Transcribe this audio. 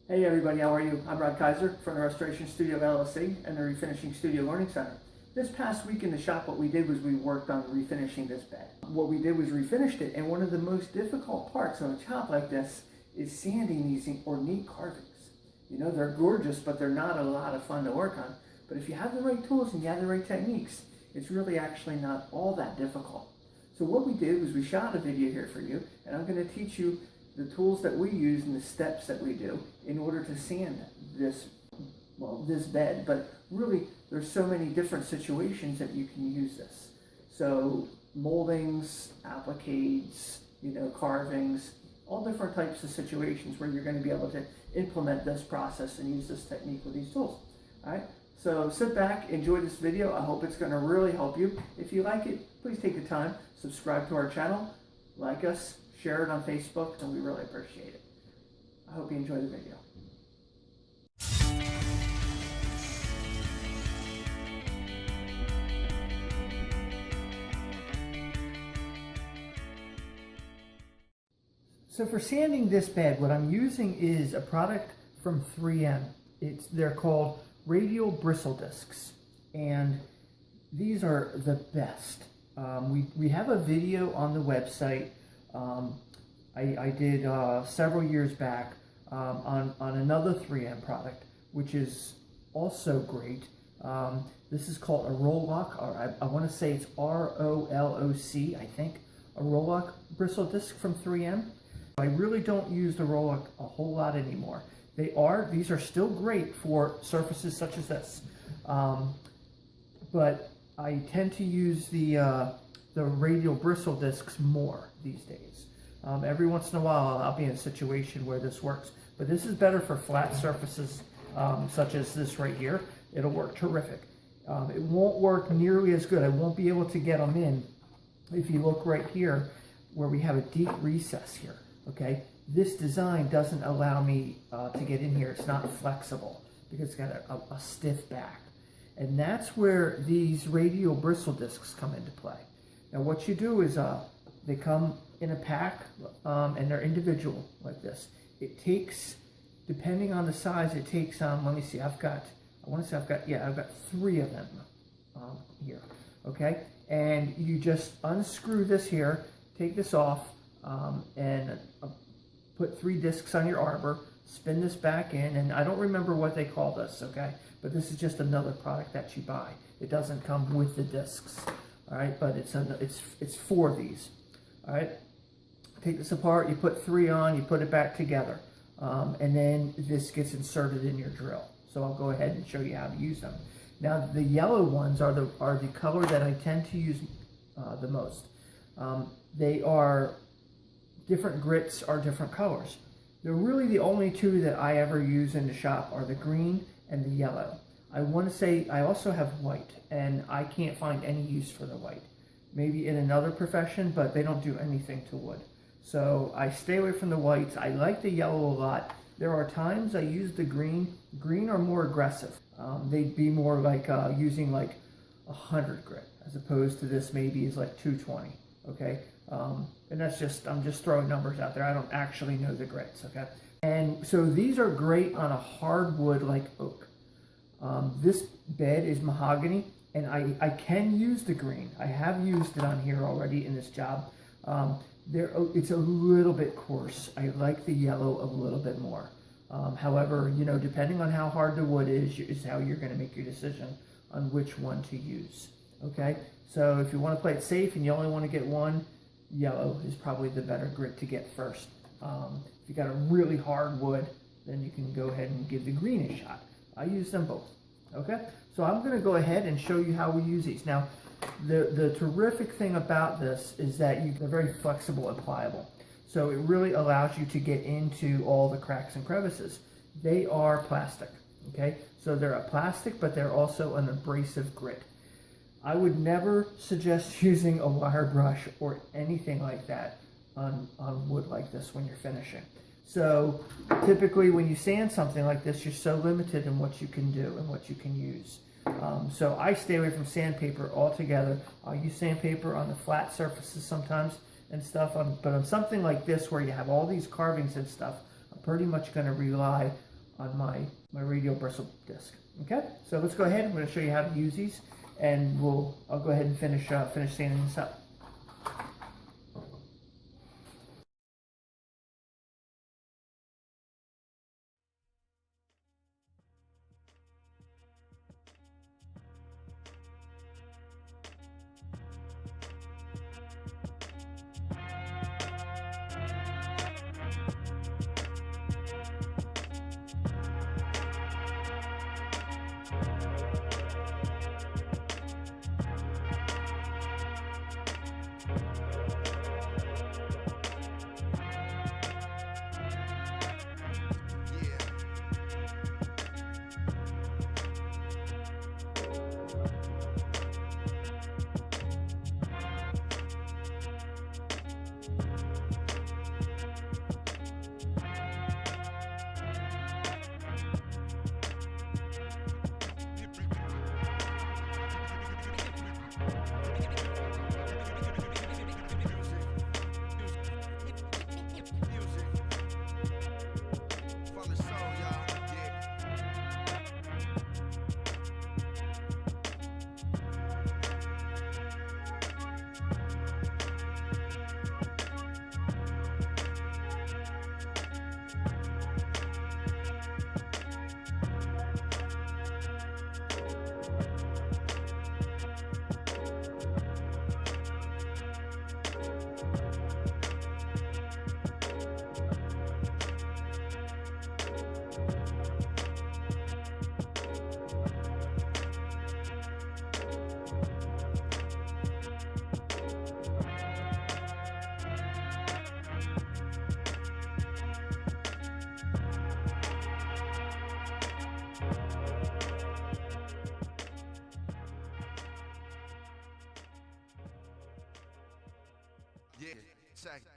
Hey everybody, how are you? I'm Rod Kaiser from the Restoration Studio LLC and the Refinishing Studio Learning Center. This past week in the shop, what we did was we worked on refinishing this bed. What we did was refinished it, and one of the most difficult parts of a job like this is sanding these ornate carvings. You know, they're gorgeous, but they're not a lot of fun to work on. But if you have the right tools and you have the right techniques, it's really actually not all that difficult. So what we did was we shot a video here for you, and I'm going to teach you the tools that we use and the steps that we do in order to sand this bed. But really, there's so many different situations that you can use this. So moldings, appliques, carvings, all different types of situations where you're going to be able to implement this process and use this technique with these tools. All right, so sit back, enjoy this video. I hope it's going to really help you. If you like it, please take the time, subscribe to our channel, like us, share it on Facebook, and we really appreciate it. I hope you enjoy the video. So for sanding this bed, what I'm using is a product from 3M. They're called Radial Bristle Discs, and these are the best. We have a video on the website. I did several years back on another 3M product, which is also great. This is called a Roloc, or I want to say it's R-O-L-O-C, I think, a Roloc Bristle Disc from 3M. I really don't use the Roloc a whole lot anymore. These are still great for surfaces such as this, but I tend to use the Radial Bristle Discs more these days. Every once in a while I'll be in a situation where this works, but this is better for flat surfaces such as this right here. It'll work terrific. It won't work nearly as good. I won't be able to get them in. If you look right here where we have a deep recess here, okay, this design doesn't allow me to get in here. It's not flexible because it's got a stiff back. And that's where these Radial Bristle Discs come into play. Now what you do is they come in a pack and they're individual like this. It takes, depending on the size, it takes, let me see, I've got 3 of them here, okay? And you just unscrew this here, take this off, and put 3 discs on your arbor, spin this back in, and I don't remember what they call this, okay? But this is just another product that you buy. It doesn't come with the discs, all right? But it's for these, all right? Take this apart, you put 3 on, you put it back together, and then this gets inserted in your drill. So I'll go ahead and show you how to use them. Now the yellow ones are the color that I tend to use the most. They are different grits are different colors. They're really the only 2 that I ever use in the shop are the green and the yellow. I want to say I also have white, and I can't find any use for the white. Maybe in another profession, but they don't do anything to wood. So I stay away from the whites. I like the yellow a lot. There are times I use the green. Green are more aggressive. They'd be more like using like 100 grit, as opposed to this maybe is like 220, okay? And that's just, I'm just throwing numbers out there. I don't actually know the grits, okay? And so these are great on a hardwood like oak. This bed is mahogany, and I can use the green. I have used it on here already in this job. It's a little bit coarse. I like the yellow a little bit more. However, depending on how hard the wood is how you're going to make your decision on which one to use, okay? So if you want to play it safe and you only want to get one, yellow is probably the better grit to get first. If you got a really hard wood, then you can go ahead and give the green a shot. I use them both, okay? So I'm going to go ahead and show you how we use these. Now, the terrific thing about this is that they're very flexible and pliable. So it really allows you to get into all the cracks and crevices. They are plastic, okay? So they're a plastic, but they're also an abrasive grit. I would never suggest using a wire brush or anything like that on wood like this when you're finishing. So typically when you sand something like this, you're so limited in what you can do and what you can use. So I stay away from sandpaper altogether. I'll use sandpaper on the flat surfaces sometimes and stuff, but on something like this where you have all these carvings and stuff, I'm pretty much going to rely on my radial bristle disc. Okay, so let's go ahead. I'm going to show you how to use these, and I'll go ahead and finish sanding this up. Yeah, Chek.